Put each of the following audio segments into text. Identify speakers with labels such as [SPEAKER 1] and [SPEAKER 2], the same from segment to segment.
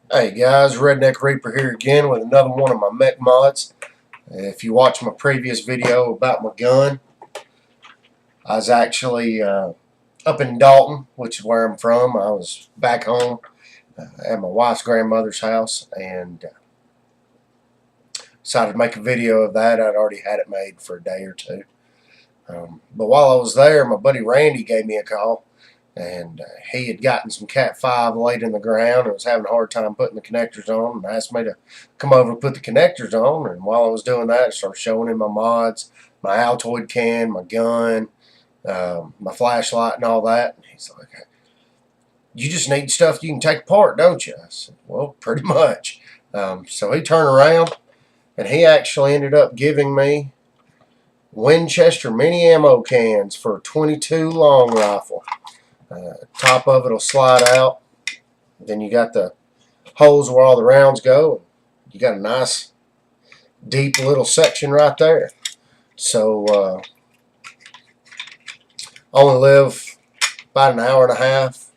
[SPEAKER 1] Hey guys, Redneck Reaper here again with another one of my mech mods. If you watch my previous video about my gun, I was actually up in Dalton, which is where I'm from. I was back home at my wife's grandmother's house and decided to make a video of that. I'd already had it made for a day or two. But while I was there, my buddy Randy gave me a call. And he had gotten some Cat 5 laid in the ground and was having a hard time putting the connectors on, and asked me to come over and put the connectors on. And while I was doing that, I started showing him my mods, my Altoid can, my gun, my flashlight and all that. And he's like, "You just need stuff you can take apart, don't you?" I said, "Well, pretty much." So he turned around and he actually ended up giving me Winchester mini ammo cans for a .22 long rifle. Top of it will slide out. Then you got the holes where all the rounds go. You got a nice deep little section right there. So only live about an hour and a half,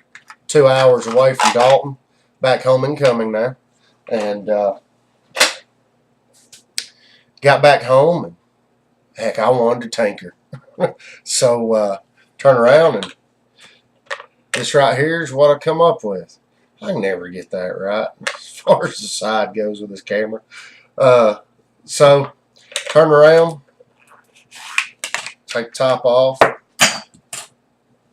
[SPEAKER 1] 2 hours away from Dalton, back home and coming now. And got back home and heck, I wanted to tinker. So turn around and this right here is what I come up with. I can never get that right as far as the side goes with this camera. So turn around, take the top off.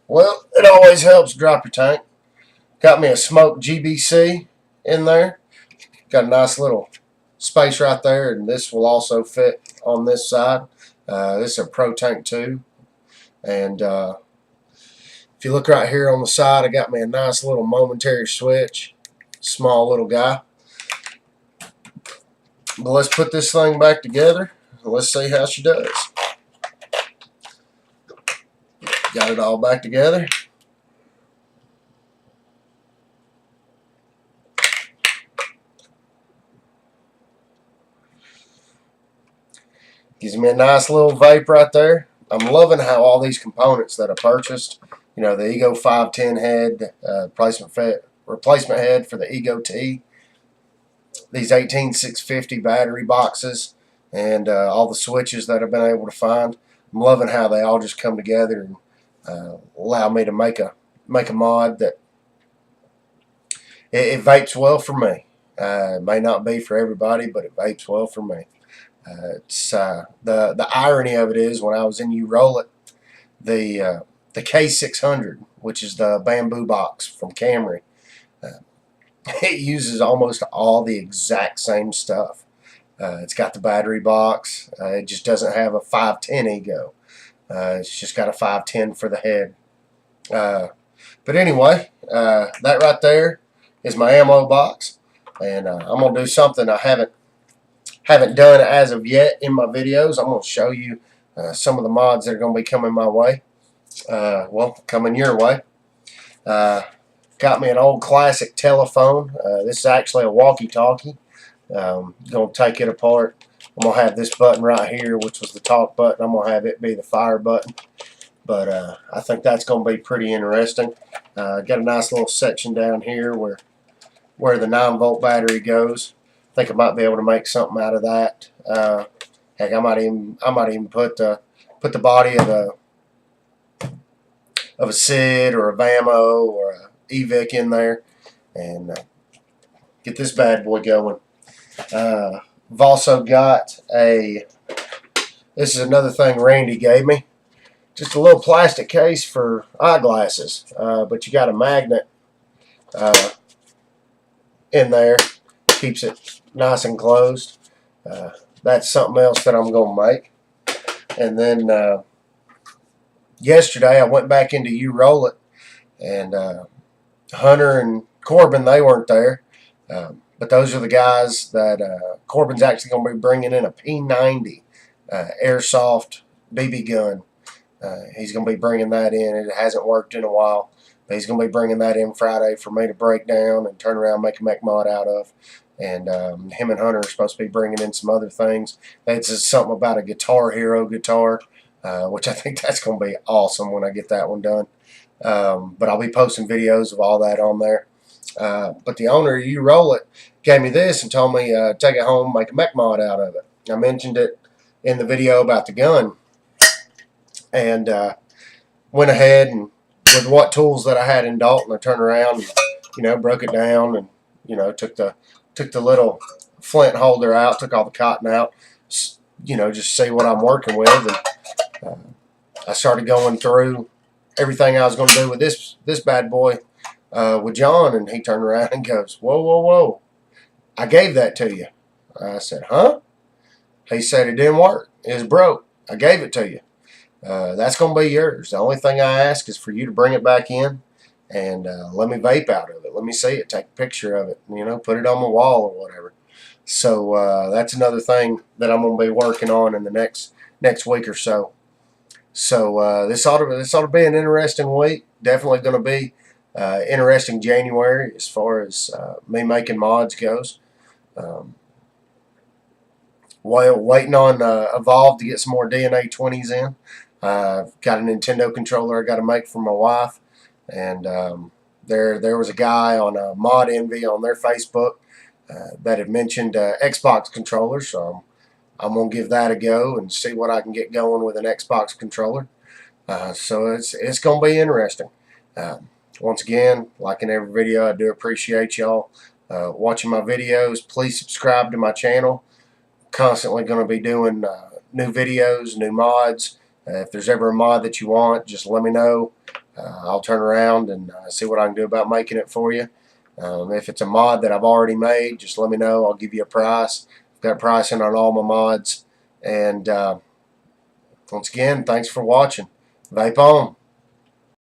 [SPEAKER 1] Well, it always helps to drop your tank. Got me a smoked GBC in there. Got a nice little space right there, and this will also fit on this side. This is a Pro Tank 2. And if you look right here on the side, I got me a nice little momentary switch. Small little guy. But let's put this thing back together. And let's see how she does. Got it all back together. Gives me a nice little vape right there. I'm loving how all these components that I purchased, you know, the Ego 510 head, replacement head for the Ego T, these 18650 battery boxes, and all the switches that I've been able to find. I'm loving how they all just come together and allow me to make a mod that it vapes well for me. It may not be for everybody, but it vapes well for me. It's the irony of it is when I was in U-Roll It, the K600, which is the bamboo box from Camry, it uses almost all the exact same stuff. It's got the battery box. It just doesn't have a 510 Ego. It's just got a 510 for the head. But anyway, that right there is my ammo box, and I'm gonna do something I haven't done as of yet in my videos. I'm going to show you some of the mods that are going to be coming my way. Well, coming your way. Got me an old classic telephone. This is actually a walkie-talkie. Going to take it apart. I'm going to have this button right here, which was the talk button. I'm going to have it be the fire button. But I think that's going to be pretty interesting. Got a nice little section down here where the 9-volt battery goes. I think I might be able to make something out of that. Heck, I might even put the body of a SID or a VAMO or a EVIC in there and get this bad boy going. I've also got this is another thing Randy gave me. Just a little plastic case for eyeglasses, but you got a magnet in there. Keeps it nice and closed. That's something else that I'm going to make. And then yesterday I went back into U-Roll It, and Hunter and Corbin, they weren't there. But those are the guys that Corbin's actually going to be bringing in a P90 airsoft BB gun. He's going to be bringing that in. It hasn't worked in a while. But he's going to be bringing that in Friday for me to break down and turn around and make a mech mod out of. And him and Hunter are supposed to be bringing in some other things. It's just something about a Guitar Hero guitar, which I think that's going to be awesome when I get that one done. But I'll be posting videos of all that on there. But the owner of You Roll It gave me this and told me take it home, make a mech mod out of it. I mentioned it in the video about the gun, and went ahead and with what tools that I had in Dalton, I turned around and broke it down and took the little flint holder out, took all the cotton out, just see what I'm working with, and I started going through everything I was going to do with this bad boy with John, and he turned around and goes, "Whoa, whoa, whoa! I gave that to you." I said, "Huh?" He said, "It didn't work. It was broke. I gave it to you. That's going to be yours. The only thing I ask is for you to bring it back in and let me vape out of it. Let me see it. Take a picture of it. Put it on my wall or whatever." So that's another thing that I'm going to be working on in the next week or so. So this ought to be an interesting week. Definitely going to be interesting January as far as me making mods goes. While waiting on Evolve to get some more DNA 20s in. Got a Nintendo controller I got to make for my wife, and there was a guy on Mod Envy on their Facebook that had mentioned Xbox controllers, so I'm gonna give that a go and see what I can get going with an Xbox controller. So it's gonna be interesting. Once again, like in every video, I do appreciate y'all watching my videos. Please subscribe to my channel. Constantly going to be doing new videos, new mods. If there's ever a mod that you want, just let me know. I'll turn around and see what I can do about making it for you. If it's a mod that I've already made, just let me know. I'll give you a price. I've got pricing on all my mods. And once again, thanks for watching. Vape on.